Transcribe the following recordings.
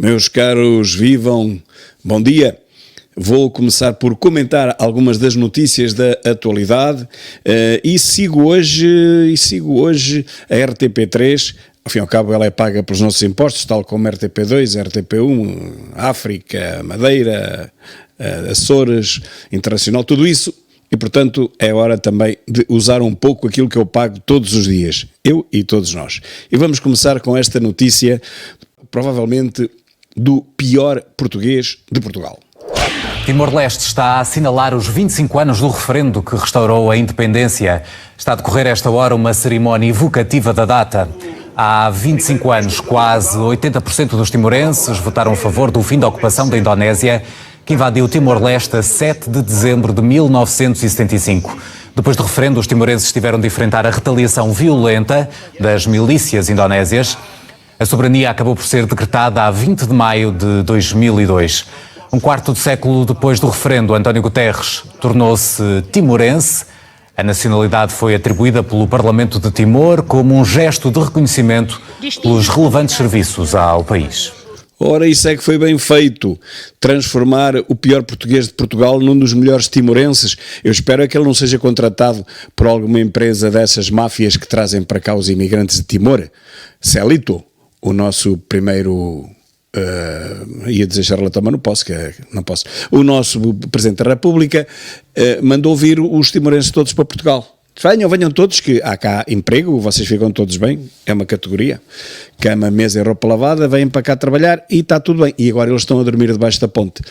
Meus caros, vivam, bom dia. Vou começar por comentar algumas das notícias da atualidade e sigo hoje a RTP3. Ao fim e ao cabo, ela é paga pelos nossos impostos, tal como a RTP2, a RTP1, África, Madeira, Açores, Internacional, tudo isso. E, portanto, é hora também de usar um pouco aquilo que eu pago todos os dias, eu e todos nós. E vamos começar com esta notícia, provavelmente do pior português de Portugal. Timor-Leste está a assinalar os 25 anos do referendo que restaurou a independência. Está a decorrer esta hora uma cerimónia evocativa da data. Há 25 anos, quase 80% dos timorenses votaram a favor do fim da ocupação da Indonésia, que invadiu Timor-Leste a 7 de dezembro de 1975. Depois do referendo, os timorenses tiveram de enfrentar a retaliação violenta das milícias indonésias. A soberania acabou por ser decretada a 20 de maio de 2002. Um quarto de século depois do referendo, António Guterres tornou-se timorense. A nacionalidade foi atribuída pelo Parlamento de Timor como um gesto de reconhecimento pelos relevantes serviços ao país. Ora, isso é que foi bem feito, transformar o pior português de Portugal num dos melhores timorenses. Eu espero é que ele não seja contratado por alguma empresa dessas máfias que trazem para cá os imigrantes de Timor. Celito, o nosso primeiro... ia dizer charlatão, mas não posso. O nosso Presidente da República mandou vir os timorenses todos para Portugal. Venham todos, que há cá emprego, vocês ficam todos bem, é uma categoria. Cama, mesa e roupa lavada, vêm para cá trabalhar e está tudo bem. E agora eles estão a dormir debaixo da ponte.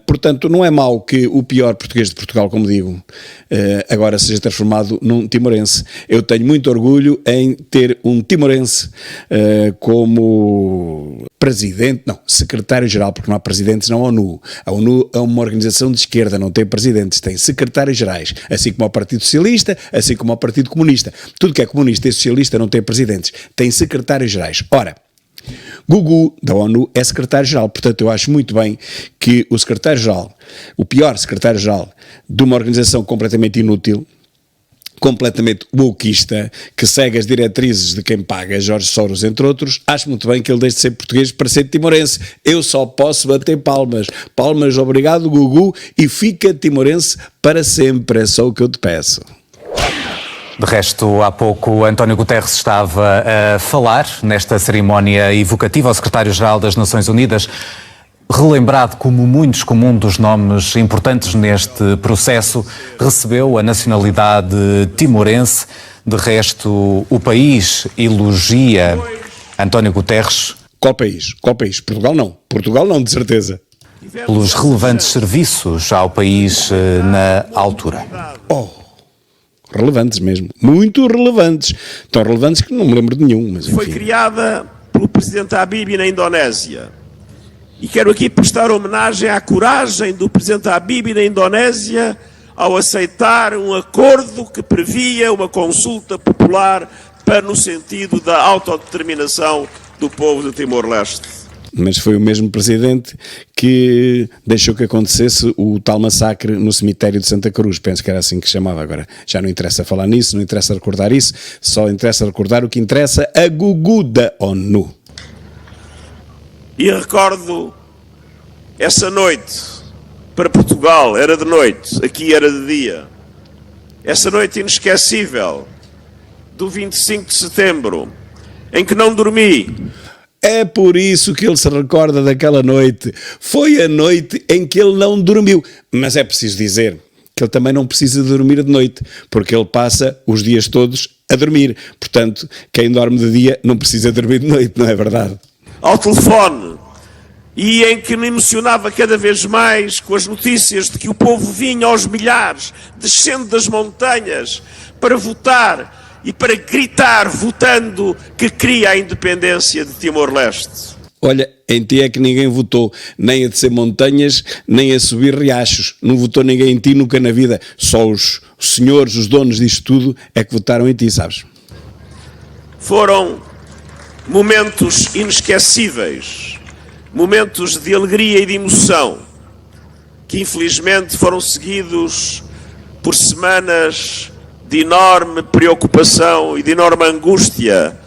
Portanto, não é mau que o pior português de Portugal, como digo, agora seja transformado num timorense. Eu tenho muito orgulho em ter um timorense como presidente, não, secretário-geral, porque não há presidentes na ONU. A ONU é uma organização de esquerda, não tem presidentes, tem secretários-gerais, assim como o Partido Socialista, assim como o Partido Comunista. Tudo que é comunista e socialista não tem presidentes, tem secretários-gerais. Ora, Gugu, da ONU, é secretário-geral, portanto eu acho muito bem que o secretário-geral, o pior secretário-geral de uma organização completamente inútil, completamente wokeista, que segue as diretrizes de quem paga, Jorge Soros, entre outros, acho muito bem que ele deixe de ser português para ser timorense. Eu só posso bater palmas. Palmas, obrigado, Gugu, e fica timorense para sempre, é só o que eu te peço. De resto, há pouco António Guterres estava a falar nesta cerimónia evocativa ao secretário-geral das Nações Unidas, relembrado como muitos, como um dos nomes importantes neste processo, recebeu a nacionalidade timorense. De resto, o país elogia António Guterres. Qual país? Portugal não. Portugal não, de certeza. Pelos relevantes serviços ao país na altura. Relevantes mesmo. Muito relevantes. Tão relevantes que não me lembro de nenhum, mas enfim. Foi criada pelo presidente Habibie na Indonésia. E quero aqui prestar homenagem à coragem do presidente Habibie na Indonésia ao aceitar um acordo que previa uma consulta popular para no sentido da autodeterminação do povo de Timor-Leste. Mas foi o mesmo presidente que deixou que acontecesse o tal massacre no cemitério de Santa Cruz. Penso que era assim que se chamava. Agora já não interessa falar nisso, não interessa recordar isso, só interessa recordar o que interessa, a Gugu da ONU. E recordo essa noite, para Portugal era de noite, aqui era de dia. Essa noite inesquecível, do 25 de setembro, em que não dormi. É por isso que ele se recorda daquela noite. Foi a noite em que ele não dormiu. Mas é preciso dizer que ele também não precisa de dormir de noite, porque ele passa os dias todos a dormir. Portanto, quem dorme de dia não precisa dormir de noite, não é verdade? Ao telefone, e em que me emocionava cada vez mais com as notícias de que o povo vinha aos milhares, descendo das montanhas, para votar e para gritar, votando, que queria a independência de Timor-Leste. Olha, em ti é que ninguém votou, nem a descer montanhas, nem a subir riachos. Não votou ninguém em ti nunca na vida. Só os senhores, os donos disto tudo, é que votaram em ti, sabes? Foram momentos inesquecíveis, momentos de alegria e de emoção, que infelizmente foram seguidos por semanas de enorme preocupação e de enorme angústia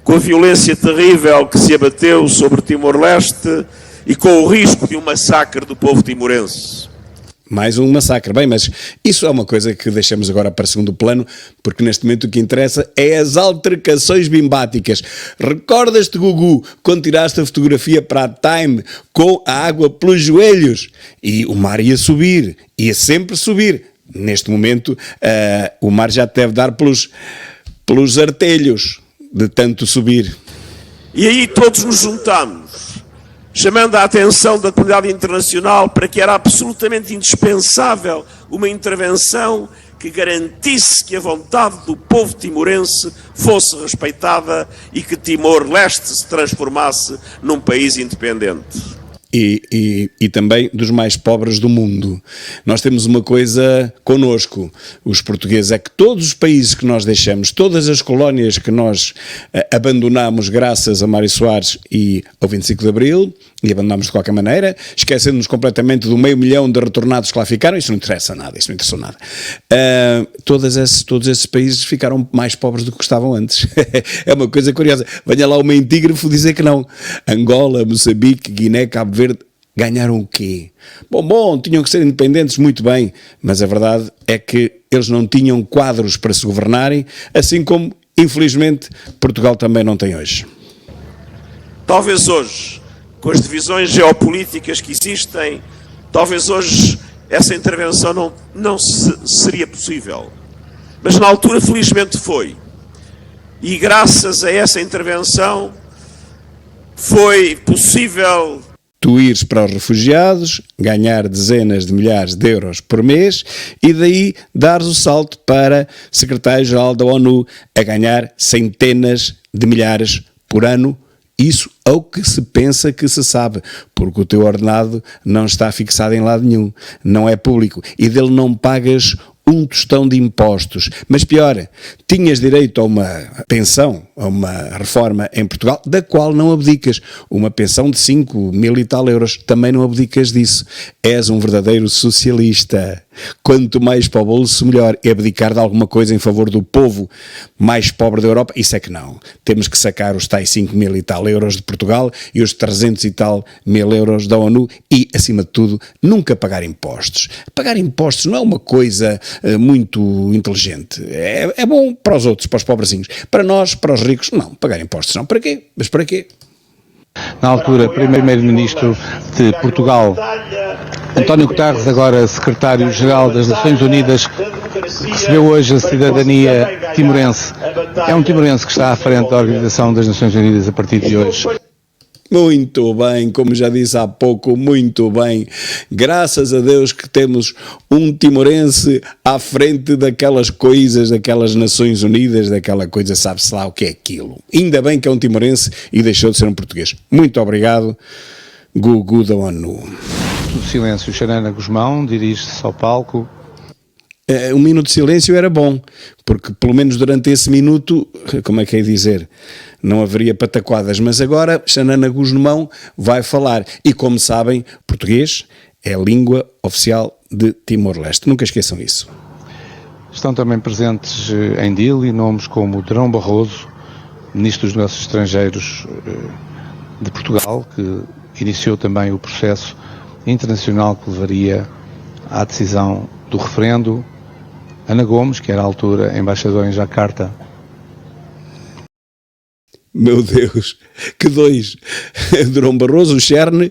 com a violência terrível que se abateu sobre Timor-Leste e com o risco de um massacre do povo timorense. Mais um massacre. Bem, mas isso é uma coisa que deixamos agora para segundo plano, porque neste momento o que interessa é as altercações bimbáticas. Recordas-te, Gugu, quando tiraste a fotografia para a Time com a água pelos joelhos? E o mar ia subir, ia sempre subir. Neste momento, o mar já te deve dar pelos artelhos de tanto subir. E aí todos nos juntamos, chamando a atenção da comunidade internacional para que era absolutamente indispensável uma intervenção que garantisse que a vontade do povo timorense fosse respeitada e que Timor-Leste se transformasse num país independente. E também dos mais pobres do mundo. Nós temos uma coisa connosco, os portugueses, é que todos os países que nós deixamos, todas as colónias que nós abandonamos graças a Mário Soares e ao 25 de Abril, e abandonamos de qualquer maneira, esquecendo-nos completamente do 500 mil de retornados que lá ficaram, isso não interessa nada, isso não interessou nada. Todos esses países ficaram mais pobres do que estavam antes. É uma coisa curiosa. Venha lá o mentígrafo dizer que não. Angola, Moçambique, Guiné, Cabo Verde, ganharam o quê? Bom, tinham que ser independentes, muito bem, mas a verdade é que eles não tinham quadros para se governarem, assim como, infelizmente, Portugal também não tem hoje. Talvez hoje, com as divisões geopolíticas que existem, talvez hoje essa intervenção não seria possível. Mas na altura, felizmente, foi. E graças a essa intervenção foi possível tu ires para os refugiados, ganhar dezenas de milhares de euros por mês e daí dares o salto para secretário-geral da ONU a ganhar centenas de milhares por ano. Isso é o que se pensa que se sabe, porque o teu ordenado não está fixado em lado nenhum, não é público e dele não pagas um tostão de impostos. Mas pior, tinhas direito a uma pensão, a uma reforma em Portugal, da qual não abdicas. Uma pensão de 5 mil e tal euros, também não abdicas disso. És um verdadeiro socialista. Quanto mais para o bolso, melhor. É abdicar de alguma coisa em favor do povo mais pobre da Europa? Isso é que não. Temos que sacar os tais 5 mil e tal euros de Portugal e os 300 e tal mil euros da ONU e, acima de tudo, nunca pagar impostos. Pagar impostos não é uma coisa muito inteligente. É bom para os outros, para os pobrezinhos. Para nós, para os ricos, não. Pagar impostos não. Para quê? Mas para quê? Na altura, primeiro-ministro de Portugal, António Guterres, agora secretário-geral das Nações Unidas, recebeu hoje a cidadania timorense. É um timorense que está à frente da Organização das Nações Unidas a partir de hoje. Muito bem, como já disse há pouco, muito bem. Graças a Deus que temos um timorense à frente daquelas coisas, daquelas Nações Unidas, daquela coisa, sabe-se lá o que é aquilo. Ainda bem que é um timorense e deixou de ser um português. Muito obrigado, Gugu da ONU. No silêncio, Xanana Guzmão dirige-se ao palco. Um minuto de silêncio era bom, porque pelo menos durante esse minuto, como é que é dizer, não haveria pataquadas, mas agora Xanana Guzmão vai falar, e como sabem, português é a língua oficial de Timor-Leste, nunca esqueçam isso. Estão também presentes em Dili nomes como Durão Barroso, Ministro dos Negócios Estrangeiros de Portugal, que iniciou também o processo internacional que levaria à decisão do referendo, Ana Gomes, que era à altura embaixador em Jacarta. Meu Deus, que dois! Durão Barroso, o Cherne,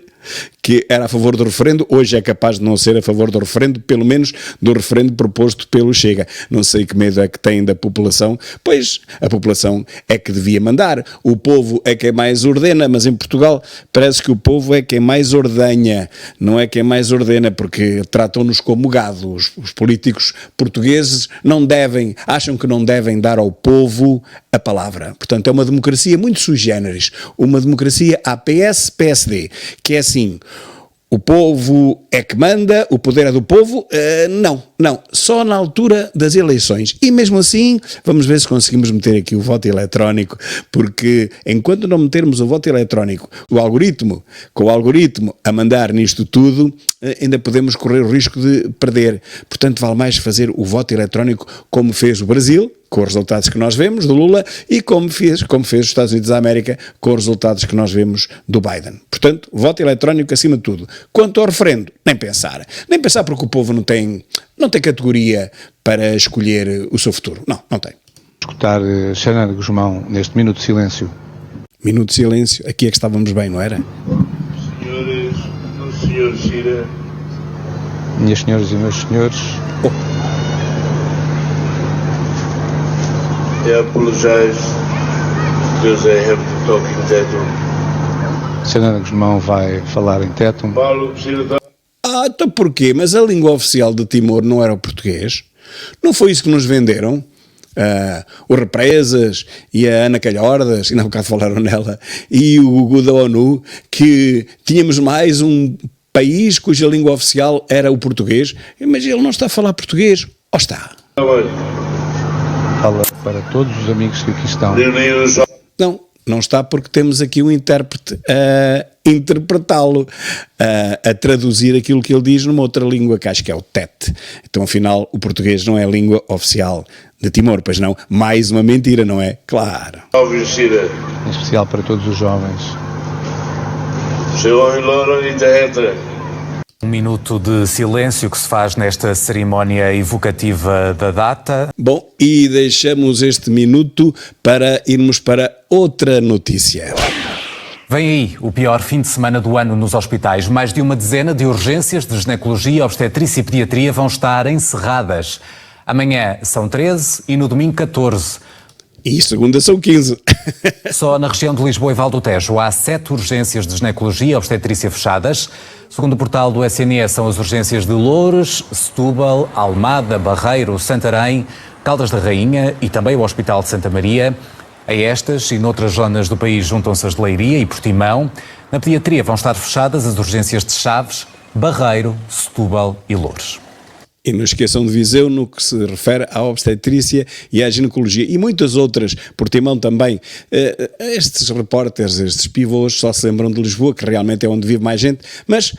que era a favor do referendo, hoje é capaz de não ser a favor do referendo, pelo menos do referendo proposto pelo Chega. Não sei que medo é que tem da população, pois a população é que devia mandar. O povo é quem mais ordena, mas em Portugal parece que o povo é quem mais ordenha, não é quem mais ordena, porque tratam-nos como gado. Os políticos portugueses acham que não devem dar ao povo a palavra. Portanto, é uma democracia muito sui generis, uma democracia APS-PSD, que é assim, o povo é que manda, o poder é do povo, não, só na altura das eleições, e mesmo assim, vamos ver se conseguimos meter aqui o voto eletrónico, porque enquanto não metermos o voto eletrónico, com o algoritmo a mandar nisto tudo, ainda podemos correr o risco de perder, portanto vale mais fazer o voto eletrónico como fez o Brasil, com os resultados que nós vemos do Lula e como fez os Estados Unidos da América com os resultados que nós vemos do Biden. Portanto, voto eletrónico acima de tudo. Quanto ao referendo, nem pensar. Nem pensar porque o povo não tem categoria para escolher o seu futuro. Não tem. Escutar Xanana Guzmão neste minuto de silêncio. Minuto de silêncio. Aqui é que estávamos bem, não era? Senhores, do Sr. Gira. Minhas senhoras e meus senhores. I apologize because I have to talk in Tetum. Xanana Guzmão vai falar em Tetum. Paulo precisa. Então porquê? Mas a língua oficial de Timor não era o português? Não foi isso que nos venderam? O Represas e a Ana Calhordas, e não há bocado falaram nela, e o Gugu da ONU, que tínhamos mais um país cuja língua oficial era o português, mas ele não está a falar português, ou está? Fala para todos os amigos que aqui estão. Não está porque temos aqui um intérprete a interpretá-lo, a traduzir aquilo que ele diz numa outra língua, que acho que é o Tete. Então, afinal, o português não é a língua oficial de Timor, pois não? Mais uma mentira, não é? Claro. Em especial para todos os jovens. Um minuto de silêncio que se faz nesta cerimónia evocativa da data. Bom, e deixamos este minuto para irmos para outra notícia. Vem aí o pior fim de semana do ano nos hospitais. Mais de uma dezena de urgências de ginecologia, obstetrícia e pediatria vão estar encerradas. Amanhã são 13 e no domingo 14. E segunda são 15. Só na região de Lisboa e Val do Tejo há 7 urgências de ginecologia e obstetrícia fechadas. Segundo o portal do SNS, são as urgências de Loures, Setúbal, Almada, Barreiro, Santarém, Caldas da Rainha e também o Hospital de Santa Maria. A estas e noutras zonas do país juntam-se as de Leiria e Portimão. Na pediatria vão estar fechadas as urgências de Chaves, Barreiro, Setúbal e Loures. E não esqueçam de Viseu no que se refere à obstetrícia e à ginecologia e muitas outras, Portimão também. Estes repórteres, estes pivôs só se lembram de Lisboa, que realmente é onde vive mais gente, mas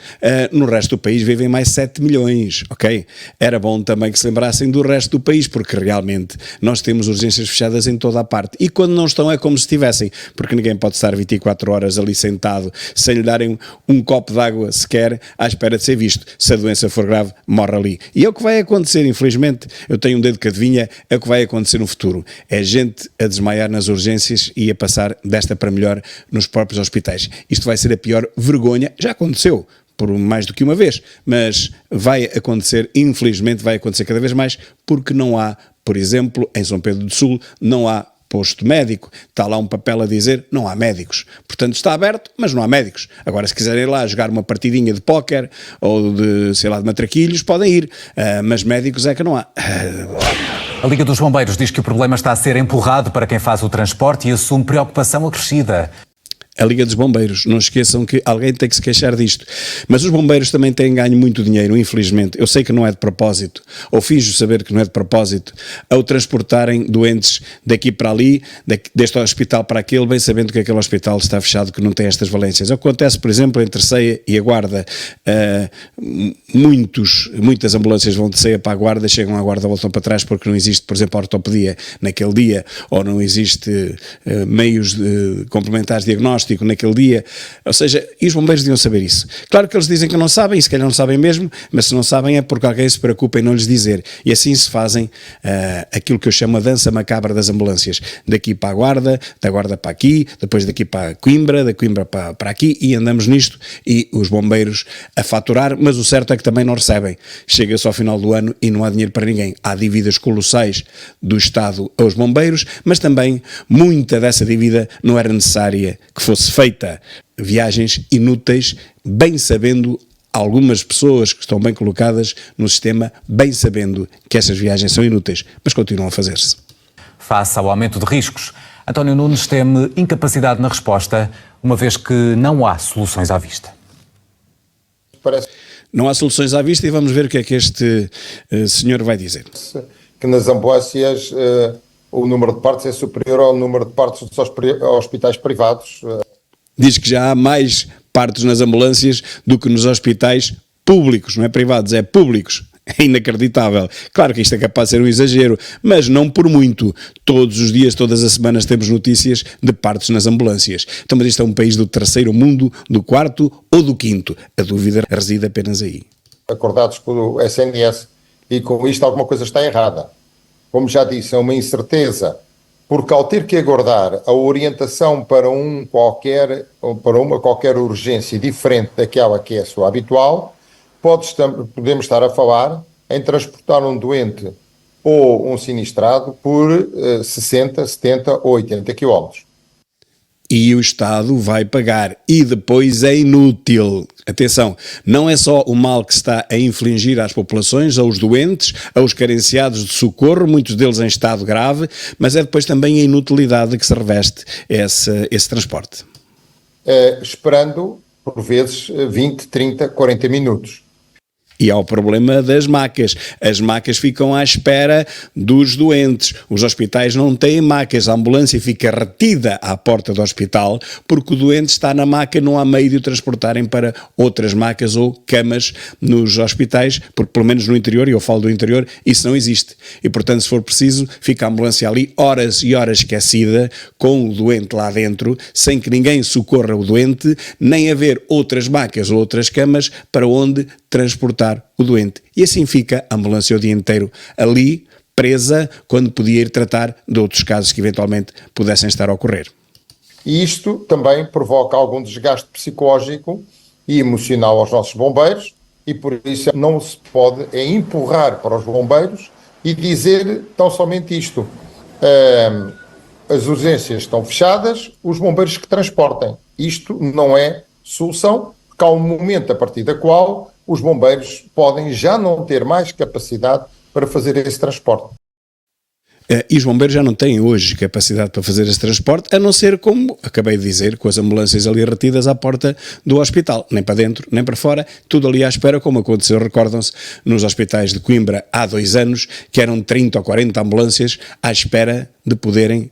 no resto do país vivem mais 7 milhões, ok? Era bom também que se lembrassem do resto do país, porque realmente nós temos urgências fechadas em toda a parte. E quando não estão é como se estivessem, porque ninguém pode estar 24 horas ali sentado sem lhe darem um copo de água sequer à espera de ser visto. Se a doença for grave, morre ali. E é o que vai acontecer, infelizmente, eu tenho um dedo que adivinha, é o que vai acontecer no futuro. É gente a desmaiar nas urgências e a passar desta para melhor nos próprios hospitais. Isto vai ser a pior vergonha, já aconteceu por mais do que uma vez, mas vai acontecer, infelizmente vai acontecer cada vez mais, porque não há, por exemplo, em São Pedro do Sul, não há posto médico, está lá um papel a dizer não há médicos, portanto está aberto, mas não há médicos. Agora se quiserem ir lá jogar uma partidinha de póquer ou de, sei lá, de matraquilhos, podem ir, mas médicos é que não há. A Liga dos Bombeiros diz que o problema está a ser empurrado para quem faz o transporte e assume preocupação acrescida. A Liga dos Bombeiros, não esqueçam que alguém tem que se queixar disto, mas os bombeiros também têm ganho muito dinheiro, infelizmente, eu sei que não é de propósito, ou finjo saber que não é de propósito, ao transportarem doentes daqui para ali, deste hospital para aquele, bem sabendo que aquele hospital está fechado, que não tem estas valências. Acontece, por exemplo, entre Ceia e a Guarda, muitas ambulâncias vão de Ceia para a Guarda, chegam à Guarda, voltam para trás porque não existe, por exemplo, a ortopedia naquele dia, ou não existe meios complementares de diagnóstico naquele dia, ou seja, e os bombeiros deviam saber isso. Claro que eles dizem que não sabem, e se calhar não sabem mesmo, mas se não sabem é porque alguém se preocupa em não lhes dizer, e assim se fazem aquilo que eu chamo a dança macabra das ambulâncias, daqui para a Guarda, da Guarda para aqui, depois daqui para Coimbra, da Coimbra para aqui, e andamos nisto, e os bombeiros a faturar, mas o certo é que também não recebem. Chega-se ao final do ano e não há dinheiro para ninguém. Há dívidas colossais do Estado aos bombeiros, mas também muita dessa dívida não era necessária que fosse feita. Viagens inúteis, bem sabendo algumas pessoas que estão bem colocadas no sistema, bem sabendo que essas viagens são inúteis, mas continuam a fazer-se. Face ao aumento de riscos, António Nunes teme incapacidade na resposta, uma vez que não há soluções à vista. Não há soluções à vista e vamos ver o que é que este senhor vai dizer. Que nas ambulâncias o número de partos é superior ao número de partos dos hospitais privados. Diz que já há mais partos nas ambulâncias do que nos hospitais públicos, não é privados, é públicos. É inacreditável. Claro que isto é capaz de ser um exagero, mas não por muito. Todos os dias, todas as semanas temos notícias de partos nas ambulâncias. Então, mas isto é um país do terceiro mundo, do quarto ou do quinto? A dúvida reside apenas aí. Acordados com o SNS e com isto alguma coisa está errada. Como já disse, é uma incerteza, porque ao ter que aguardar a orientação para uma qualquer urgência diferente daquela que é a sua habitual, podemos estar a falar em transportar um doente ou um sinistrado por 60, 70 ou 80 quilómetros. E o Estado vai pagar. E depois é inútil. Atenção, não é só o mal que se está a infligir às populações, aos doentes, aos carenciados de socorro, muitos deles em estado grave, mas é depois também a inutilidade que se reveste esse transporte. Esperando, por vezes, 20, 30, 40 minutos. E há o problema das macas. As macas ficam à espera dos doentes. Os hospitais não têm macas. A ambulância fica retida à porta do hospital porque o doente está na maca, não há meio de o transportarem para outras macas ou camas nos hospitais, porque pelo menos no interior, e eu falo do interior, isso não existe. E portanto, se for preciso, fica a ambulância ali horas e horas esquecida, com o doente lá dentro, sem que ninguém socorra o doente, nem haver outras macas ou outras camas para onde transportar o doente. E assim fica a ambulância o dia inteiro ali, presa, quando podia ir tratar de outros casos que eventualmente pudessem estar a ocorrer. E isto também provoca algum desgaste psicológico e emocional aos nossos bombeiros, e por isso não se pode empurrar para os bombeiros e dizer tão somente isto: as urgências estão fechadas, os bombeiros que transportem. Isto não é solução, porque há um momento a partir da qual os bombeiros podem já não ter mais capacidade para fazer esse transporte. E os bombeiros já não têm hoje capacidade para fazer esse transporte, a não ser, como acabei de dizer, com as ambulâncias ali retidas à porta do hospital, nem para dentro, nem para fora, tudo ali à espera, como aconteceu, recordam-se, nos hospitais de Coimbra há 2 anos, que eram 30 ou 40 ambulâncias à espera de poderem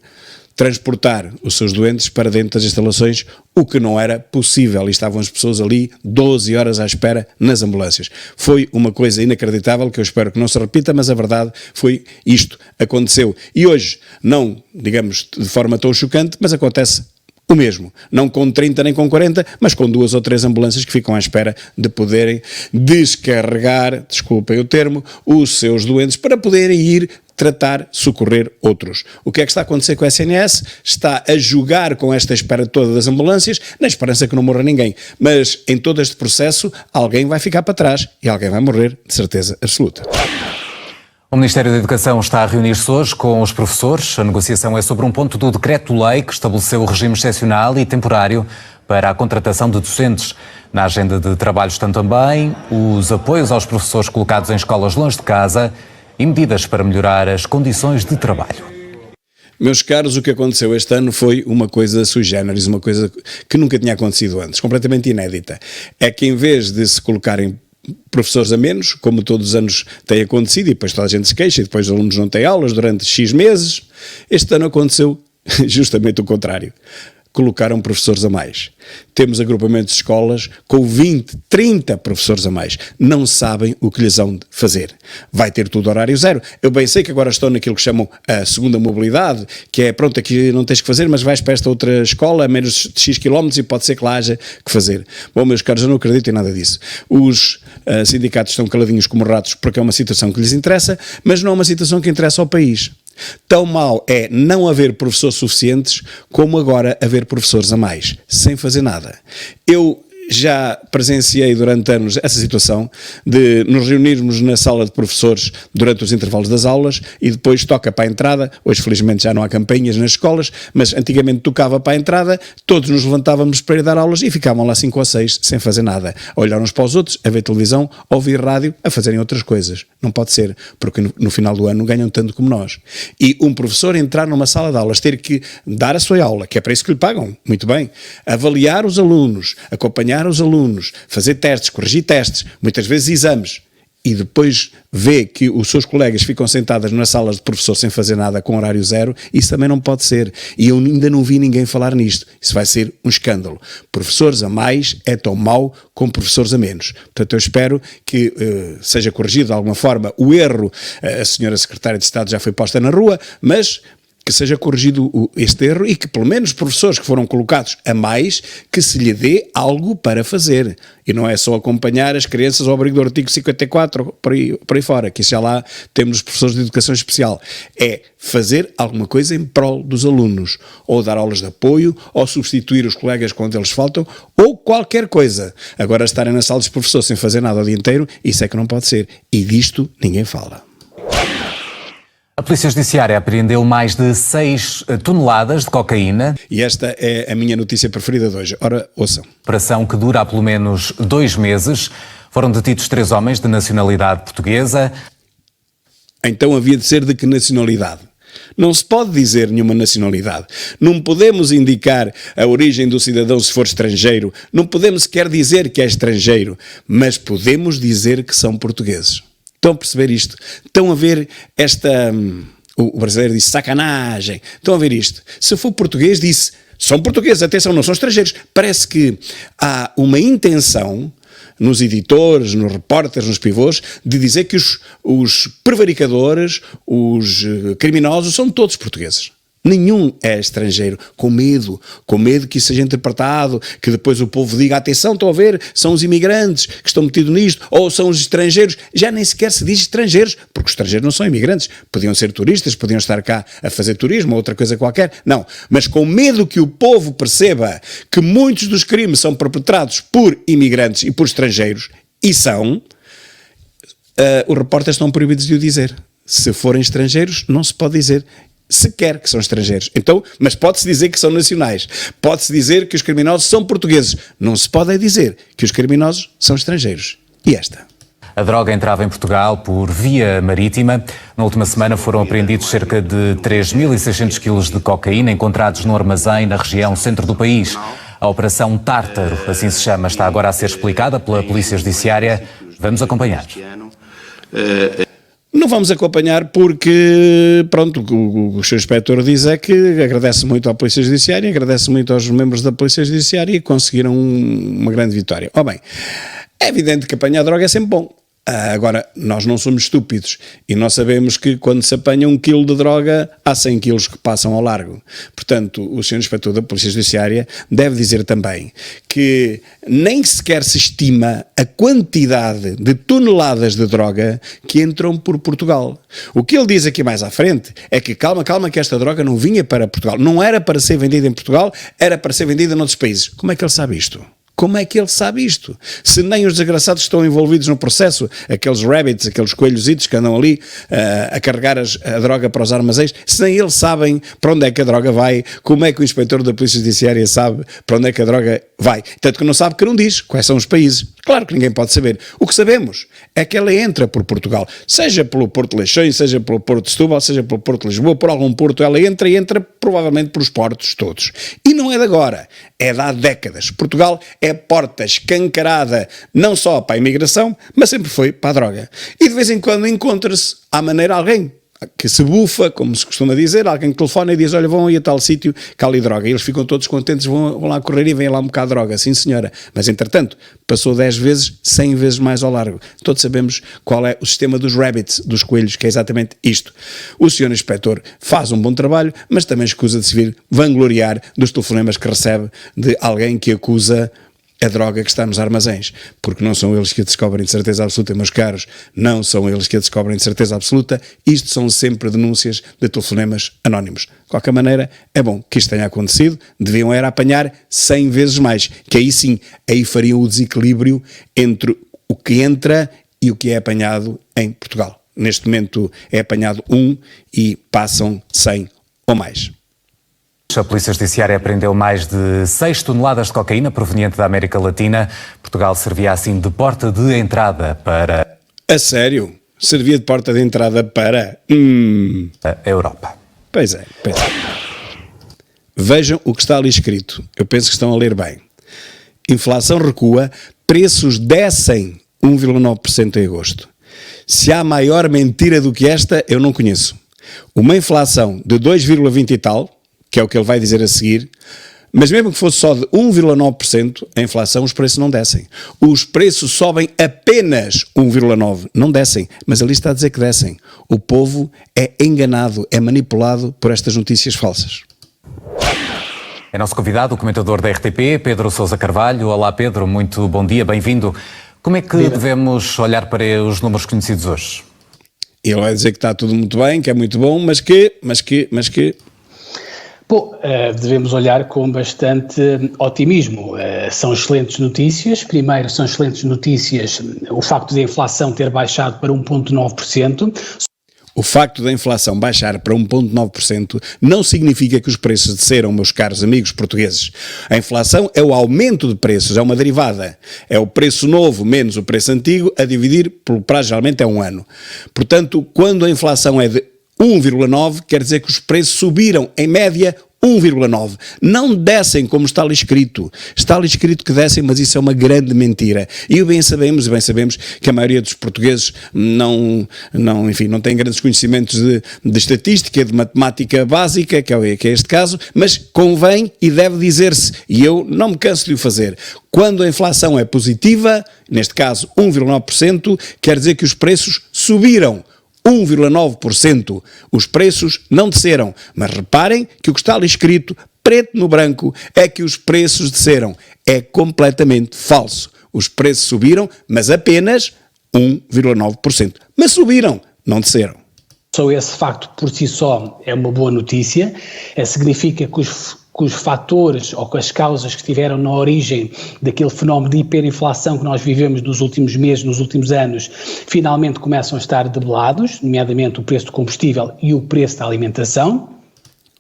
transportar os seus doentes para dentro das instalações, o que não era possível, e estavam as pessoas ali 12 horas à espera nas ambulâncias. Foi uma coisa inacreditável, que eu espero que não se repita, mas a verdade foi isto, aconteceu. E hoje, não, digamos, de forma tão chocante, mas acontece o mesmo, não com 30 nem com 40, mas com 2 ou 3 ambulâncias que ficam à espera de poderem descarregar, desculpem o termo, os seus doentes para poderem ir tratar, socorrer outros. O que é que está a acontecer com a SNS? Está a jogar com esta espera toda das ambulâncias, na esperança que não morra ninguém. Mas em todo este processo, alguém vai ficar para trás e alguém vai morrer, de certeza absoluta. O Ministério da Educação está a reunir-se hoje com os professores. A negociação é sobre um ponto do decreto-lei que estabeleceu o regime excepcional e temporário para a contratação de docentes. Na agenda de trabalho estão também os apoios aos professores colocados em escolas longe de casa e medidas para melhorar as condições de trabalho. Meus caros, o que aconteceu este ano foi uma coisa sui generis, uma coisa que nunca tinha acontecido antes, completamente inédita. É que em vez de se colocarem professores a menos, como todos os anos tem acontecido, e depois toda a gente se queixa, e depois os alunos não têm aulas durante X meses, este ano aconteceu justamente o contrário. Colocaram professores a mais. Temos agrupamentos de escolas com 20, 30 professores a mais. Não sabem o que lhes vão fazer. Vai ter tudo horário zero. Eu bem sei que agora estão naquilo que chamam a segunda mobilidade, que é, pronto, aqui não tens que fazer, mas vais para esta outra escola a menos de X quilómetros e pode ser que lá haja que fazer. Bom, meus caros, eu não acredito em nada disso. Os sindicatos estão caladinhos como ratos porque é uma situação que lhes interessa, mas não é uma situação que interessa ao país. Tão mal é não haver professores suficientes como agora haver professores a mais, sem fazer nada. Eu já presenciei durante anos essa situação de nos reunirmos na sala de professores durante os intervalos das aulas e depois toca para a entrada. Hoje felizmente já não há campainhas nas escolas, mas antigamente tocava para a entrada, todos nos levantávamos para ir dar aulas e ficavam lá 5 ou 6 sem fazer nada, a olhar uns para os outros, a ver televisão, a ouvir rádio, a fazerem outras coisas. Não pode ser, porque no final do ano ganham tanto como nós. E um professor entrar numa sala de aulas, ter que dar a sua aula, que é para isso que lhe pagam, muito bem, avaliar os alunos, acompanhar os alunos, fazer testes, corrigir testes, muitas vezes exames, e depois vê que os seus colegas ficam sentados nas salas de professor sem fazer nada com horário zero, isso também não pode ser. E eu ainda não vi ninguém falar nisto. Isso vai ser um escândalo. Professores a mais é tão mau como professores a menos. Portanto, eu espero que seja corrigido de alguma forma o erro. A senhora Secretária de Estado já foi posta na rua, mas que seja corrigido este erro e que pelo menos professores que foram colocados a mais, que se lhe dê algo para fazer. E não é só acompanhar as crianças ao abrigo do artigo 54 por aí fora, que já lá temos professores de educação especial. É fazer alguma coisa em prol dos alunos, ou dar aulas de apoio, ou substituir os colegas quando eles faltam, ou qualquer coisa. Agora estarem na sala dos professores sem fazer nada o dia inteiro, isso é que não pode ser. E disto ninguém fala. A Polícia Judiciária apreendeu mais de 6 toneladas de cocaína. E esta é a minha notícia preferida de hoje. Ora, ouçam. Operação que dura há pelo menos 2 meses. Foram detidos 3 homens de nacionalidade portuguesa. Então havia de ser de que nacionalidade? Não se pode dizer nenhuma nacionalidade. Não podemos indicar a origem do cidadão se for estrangeiro. Não podemos sequer dizer que é estrangeiro. Mas podemos dizer que são portugueses. Estão a perceber isto? Estão a ver esta... O brasileiro disse sacanagem. Estão a ver isto? Se for português, disse são portugueses, atenção, não são estrangeiros. Parece que há uma intenção nos editores, nos repórteres, nos pivôs, de dizer que os prevaricadores, os criminosos, são todos portugueses. Nenhum é estrangeiro, com medo que isso seja interpretado, que depois o povo diga, atenção, estão a ver, são os imigrantes que estão metidos nisto, ou são os estrangeiros. Já nem sequer se diz estrangeiros, porque os estrangeiros não são imigrantes, podiam ser turistas, podiam estar cá a fazer turismo ou outra coisa qualquer, não, mas com medo que o povo perceba que muitos dos crimes são perpetrados por imigrantes e por estrangeiros, e são, os repórteres estão proibidos de o dizer. Se forem estrangeiros, não se pode dizer sequer que são estrangeiros. Então, mas pode-se dizer que são nacionais. Pode-se dizer que os criminosos são portugueses. Não se pode dizer que os criminosos são estrangeiros. E esta? A droga entrava em Portugal por via marítima. Na última semana foram apreendidos cerca de 3.600 quilos de cocaína encontrados no armazém na região centro do país. A Operação Tártaro, assim se chama, está agora a ser explicada pela Polícia Judiciária. Vamos acompanhar. Não vamos acompanhar porque, pronto, o Sr. Inspetor diz é que agradece muito à Polícia Judiciária, agradece muito aos membros da Polícia Judiciária e conseguiram uma grande vitória. Bem, é evidente que apanhar droga é sempre bom. Agora, nós não somos estúpidos e nós sabemos que quando se apanha 1 quilo de droga, há 100 quilos que passam ao largo. Portanto, o Sr. Inspetor da Polícia Judiciária deve dizer também que nem sequer se estima a quantidade de toneladas de droga que entram por Portugal. O que ele diz aqui mais à frente é que calma, que esta droga não vinha para Portugal. Não era para ser vendida em Portugal, era para ser vendida noutros países. Como é que ele sabe isto? Como é que ele sabe isto? Se nem os desgraçados estão envolvidos no processo, aqueles rabbits, aqueles coelhositos que andam ali a carregar a droga para os armazéns, se nem eles sabem para onde é que a droga vai, como é que o inspetor da Polícia Judiciária sabe para onde é que a droga vai? Tanto que não sabe que não diz quais são os países. Claro que ninguém pode saber. O que sabemos é que ela entra por Portugal, seja pelo Porto de Leixões, seja pelo Porto de Setúbal, seja pelo Porto de Lisboa, por algum porto, ela entra e entra provavelmente por os portos todos. E não é de agora, é de há décadas. Portugal é porta escancarada, não só para a imigração, mas sempre foi para a droga. E de vez em quando encontra-se à maneira alguém que se bufa, como se costuma dizer, alguém que telefona e diz, olha, vão aí a tal sítio, cá ali droga. E eles ficam todos contentes, vão lá correr e vêm lá um bocado de droga. Sim, senhora. Mas, entretanto, passou 10 vezes, 100 vezes mais ao largo. Todos sabemos qual é o sistema dos rabbits, dos coelhos, que é exatamente isto. O senhor inspetor faz um bom trabalho, mas também escusa de se vir vangloriar dos telefonemas que recebe de alguém que acusa a droga que está nos armazéns, porque não são eles que a descobrem de certeza absoluta, meus caros, não são eles que a descobrem de certeza absoluta, isto são sempre denúncias de telefonemas anónimos. De qualquer maneira, é bom que isto tenha acontecido, deviam era apanhar 100 vezes mais, que aí sim, aí fariam o desequilíbrio entre o que entra e o que é apanhado em Portugal. Neste momento é apanhado 1 e passam 100 ou mais. A Polícia Judiciária apreendeu mais de 6 toneladas de cocaína proveniente da América Latina. Portugal servia assim de porta de entrada para... A sério? Servia de porta de entrada para... a Europa. Pois é. Vejam o que está ali escrito. Eu penso que estão a ler bem. Inflação recua, preços descem 1,9% em agosto. Se há maior mentira do que esta, eu não conheço. Uma inflação de 2,20 e tal, que é o que ele vai dizer a seguir, mas mesmo que fosse só de 1,9%, a inflação, os preços não descem. Os preços sobem apenas 1,9%, não descem, mas ali está a dizer que descem. O povo é enganado, é manipulado por estas notícias falsas. É nosso convidado, o comentador da RTP, Pedro Sousa Carvalho. Olá Pedro, muito bom dia, bem-vindo. Como é que devemos olhar para os números conhecidos hoje? Ele vai dizer que está tudo muito bem, que é muito bom, mas que... Bom, devemos olhar com bastante otimismo. São excelentes notícias. Primeiro, são excelentes notícias o facto da inflação ter baixado para 1,9%. O facto da inflação baixar para 1,9% não significa que os preços desceram, meus caros amigos portugueses. A inflação é o aumento de preços, é uma derivada. É o preço novo menos o preço antigo a dividir pelo prazo, geralmente é um ano. Portanto, quando a inflação é de 1,9, quer dizer que os preços subiram, em média, 1,9. Não descem como está ali escrito. Está ali escrito que descem, mas isso é uma grande mentira. E bem sabemos que a maioria dos portugueses não tem grandes conhecimentos de estatística, de matemática básica, que é este caso, mas convém e deve dizer-se, e eu não me canso de o fazer, quando a inflação é positiva, neste caso 1,9%, quer dizer que os preços subiram. 1,9%. Os preços não desceram, mas reparem que o que está ali escrito, preto no branco, é que os preços desceram. É completamente falso. Os preços subiram, mas apenas 1,9%. Mas subiram, não desceram. Só esse facto por si só é uma boa notícia. Significa que os fatores ou que as causas que estiveram na origem daquele fenómeno de hiperinflação que nós vivemos nos últimos meses, nos últimos anos, finalmente começam a estar debelados, nomeadamente o preço do combustível e o preço da alimentação.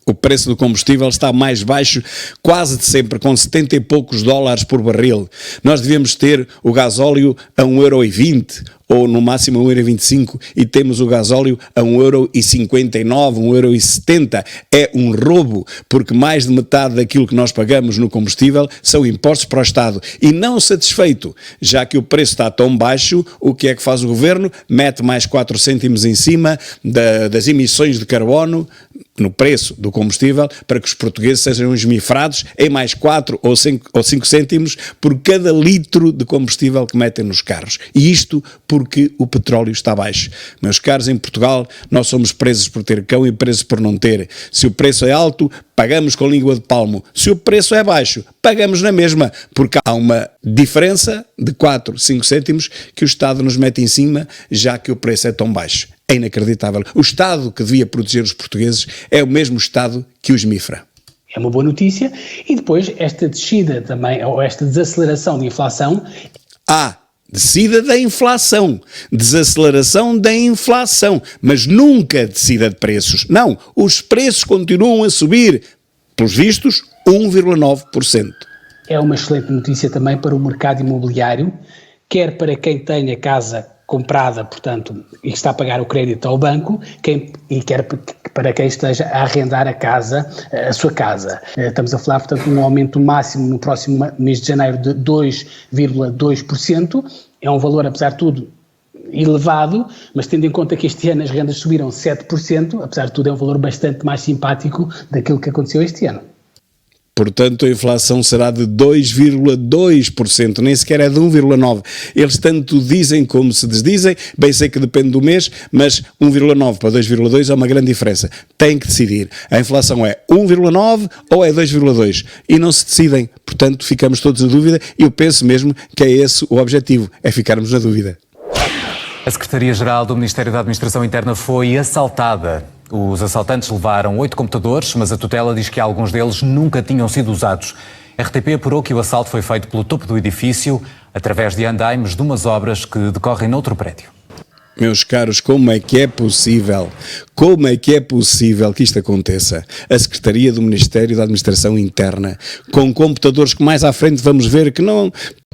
O preço do combustível está mais baixo quase de sempre, com 70 e poucos dólares por barril. Nós devíamos ter o gasóleo a 1,20€ ou no máximo 1,25€ e temos o gasóleo a 1,59€, 1,70€. É um roubo, porque mais de metade daquilo que nós pagamos no combustível são impostos para o Estado. E não satisfeito, já que o preço está tão baixo, o que é que faz o Governo? Mete mais 4 cêntimos em cima das emissões de carbono no preço do combustível, para que os portugueses sejam esmifrados em mais 4 ou 5 cêntimos por cada litro de combustível que metem nos carros. E isto porque o petróleo está baixo. Meus caros, em Portugal nós somos presos por ter cão e presos por não ter. Se o preço é alto, pagamos com língua de palmo. Se o preço é baixo, pagamos na mesma, porque há uma diferença de 4, 5 cêntimos que o Estado nos mete em cima, já que o preço é tão baixo. É inacreditável. O Estado que devia proteger os portugueses é o mesmo Estado que os mifra. É uma boa notícia. E depois esta descida também, ou esta desaceleração de inflação. Descida da inflação, desaceleração da inflação, mas nunca descida de preços. Não, os preços continuam a subir, pelos vistos, 1,9%. É uma excelente notícia também para o mercado imobiliário, quer para quem tenha casa comprada, portanto, e está a pagar o crédito ao banco, e quer para quem esteja a arrendar a sua casa. Estamos a falar, portanto, de um aumento máximo no próximo mês de janeiro de 2,2%. É um valor, apesar de tudo, elevado, mas tendo em conta que este ano as rendas subiram 7%, apesar de tudo é um valor bastante mais simpático daquilo que aconteceu este ano. Portanto, a inflação será de 2,2%, nem sequer é de 1,9%. Eles tanto dizem como se desdizem, bem sei que depende do mês, mas 1,9% para 2,2% é uma grande diferença. Tem que decidir. A inflação é 1,9% ou é 2,2%? E não se decidem. Portanto, ficamos todos na dúvida e eu penso mesmo que é esse o objetivo, é ficarmos na dúvida. A Secretaria-Geral do Ministério da Administração Interna foi assaltada. Os assaltantes levaram 8 computadores, mas a tutela diz que alguns deles nunca tinham sido usados. A RTP apurou que o assalto foi feito pelo topo do edifício, através de andaimes de umas obras que decorrem noutro prédio. Meus caros, como é que é possível que isto aconteça? A Secretaria do Ministério da Administração Interna, com computadores que mais à frente vamos ver que não...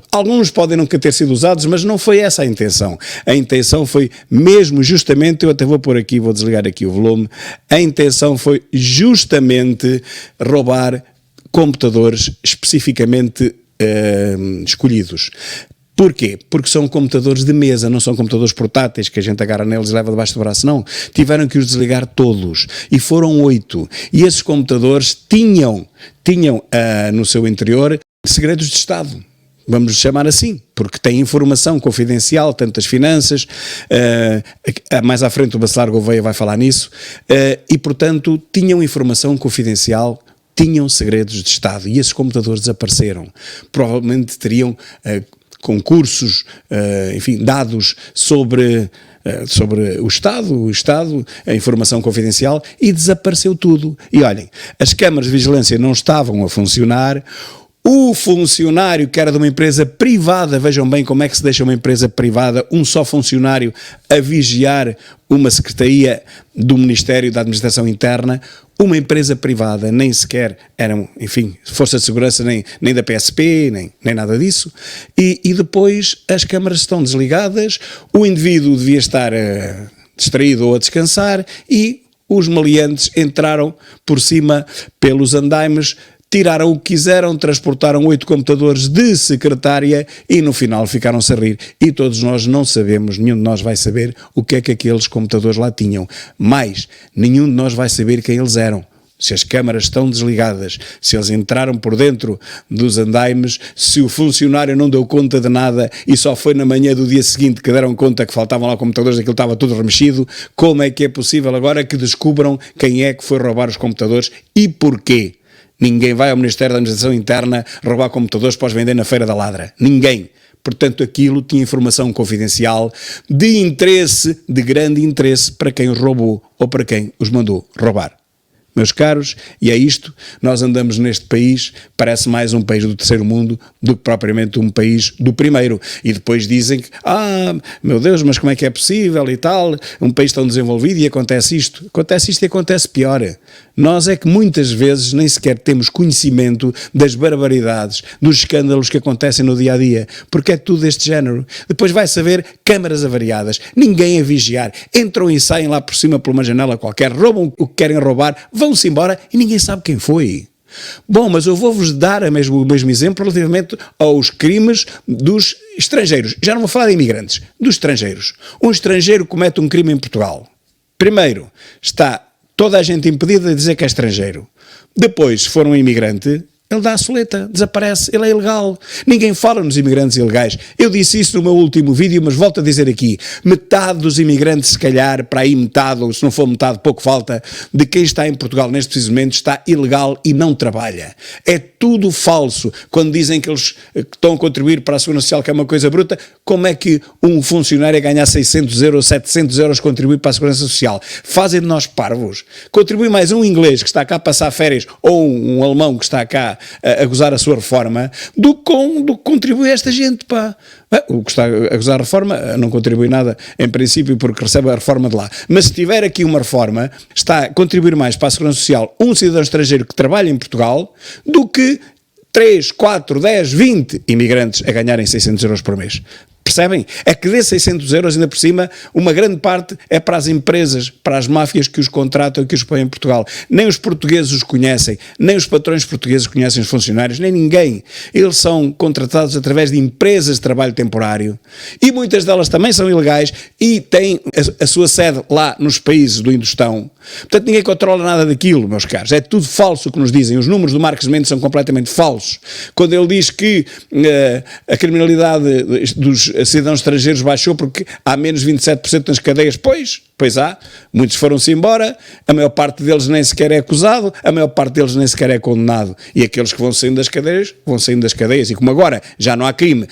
Alguns podem nunca ter sido usados, mas não foi essa a intenção. A intenção foi mesmo justamente, eu até vou pôr aqui, vou desligar aqui o volume, a intenção foi justamente roubar computadores especificamente escolhidos. Porquê? Porque são computadores de mesa, não são computadores portáteis que a gente agarra neles e leva debaixo do braço, não. Tiveram que os desligar todos, e foram 8. E esses computadores tinham no seu interior segredos de Estado. Vamos chamar assim, porque tem informação confidencial, tanto das finanças, mais à frente o Bacelar Gouveia vai falar nisso, e portanto tinham informação confidencial, tinham segredos de Estado, e esses computadores desapareceram. Provavelmente teriam concursos, enfim, dados sobre o Estado, a informação confidencial, e desapareceu tudo. E olhem, as câmaras de vigilância não estavam a funcionar. O funcionário que era de uma empresa privada, vejam bem como é que se deixa uma empresa privada, um só funcionário a vigiar uma secretaria do Ministério da Administração Interna, uma empresa privada, nem sequer eram, enfim, força de segurança nem da PSP, nem nada disso, e depois as câmaras estão desligadas, o indivíduo devia estar distraído ou a descansar, e os maleantes entraram por cima pelos andaimes, tiraram o que quiseram, transportaram 8 computadores de secretária e no final ficaram-se a rir. E todos nós não sabemos, nenhum de nós vai saber o que é que aqueles computadores lá tinham. Mais, nenhum de nós vai saber quem eles eram. Se as câmaras estão desligadas, se eles entraram por dentro dos andaimes, se o funcionário não deu conta de nada e só foi na manhã do dia seguinte que deram conta que faltavam lá computadores, aquilo estava tudo remexido, como é que é possível agora que descubram quem é que foi roubar os computadores e porquê? Ninguém vai ao Ministério da Administração Interna roubar computadores para os vender na Feira da Ladra. Ninguém. Portanto, aquilo tinha informação confidencial de interesse, de grande interesse para quem os roubou ou para quem os mandou roubar. Meus caros, e é isto, nós andamos neste país, parece mais um país do terceiro mundo do que propriamente um país do primeiro. E depois dizem que, meu Deus, mas como é que é possível e tal, um país tão desenvolvido e acontece isto. Acontece isto e acontece pior. Nós é que muitas vezes nem sequer temos conhecimento das barbaridades, dos escândalos que acontecem no dia-a-dia, porque é tudo deste género. Depois vai-se haver câmaras avariadas, ninguém a vigiar, entram e saem lá por cima por uma janela qualquer, roubam o que querem roubar, vão-se embora e ninguém sabe quem foi. Bom, mas eu vou-vos dar o mesmo exemplo relativamente aos crimes dos estrangeiros. Já não vou falar de imigrantes, dos estrangeiros. Um estrangeiro comete um crime em Portugal. Primeiro, está toda a gente impedida de dizer que é estrangeiro. Depois, se for um imigrante, ele dá a soleta, desaparece, ele é ilegal. Ninguém fala nos imigrantes ilegais. Eu disse isso no meu último vídeo, mas volto a dizer aqui, metade dos imigrantes, se calhar, para aí metade, ou se não for metade, pouco falta, de quem está em Portugal neste preciso momento está ilegal e não trabalha. É tudo falso. Quando dizem que eles estão a contribuir para a Segurança Social, que é uma coisa bruta, como é que um funcionário a ganhar 600 euros, 700 euros contribui para a Segurança Social? Fazem de nós parvos. Contribui mais um inglês que está cá a passar férias ou um alemão que está cá a gozar a sua reforma do que contribui esta gente, pá. O que está a gozar a reforma não contribui nada em princípio porque recebe a reforma de lá, mas se tiver aqui uma reforma está a contribuir mais para a Segurança Social um cidadão estrangeiro que trabalha em Portugal do que 3, 4, 10, 20 imigrantes a ganharem 600 euros por mês. Percebem? É que desses 600 euros, ainda por cima, uma grande parte é para as empresas, para as máfias que os contratam e que os põem em Portugal. Nem os portugueses os conhecem, nem os patrões portugueses conhecem os funcionários, nem ninguém. Eles são contratados através de empresas de trabalho temporário e muitas delas também são ilegais e têm a sua sede lá nos países do Indostão. Portanto, ninguém controla nada daquilo, meus caros. É tudo falso o que nos dizem. Os números do Marcos Mendes são completamente falsos. Quando ele diz que a criminalidade dos cidadãos estrangeiros baixou porque há menos 27% nas cadeias, pois há, muitos foram-se embora, a maior parte deles nem sequer é acusado, a maior parte deles nem sequer é condenado, e aqueles que vão saindo das cadeias, e como agora já não há crime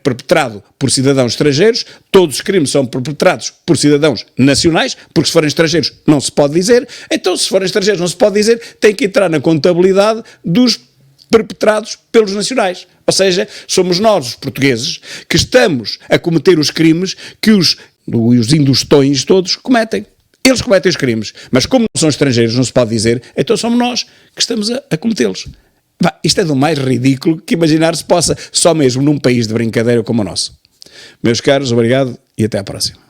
perpetrado por cidadãos estrangeiros, todos os crimes são perpetrados por cidadãos nacionais, porque se forem estrangeiros não se pode dizer, então se forem estrangeiros não se pode dizer, tem que entrar na contabilidade dos perpetrados pelos nacionais. Ou seja, somos nós, os portugueses, que estamos a cometer os crimes que os indostões todos cometem. Eles cometem os crimes, mas como não são estrangeiros, não se pode dizer, então somos nós que estamos a cometê-los. Isto é do mais ridículo que imaginar se possa, só mesmo num país de brincadeira como o nosso. Meus caros, obrigado e até à próxima.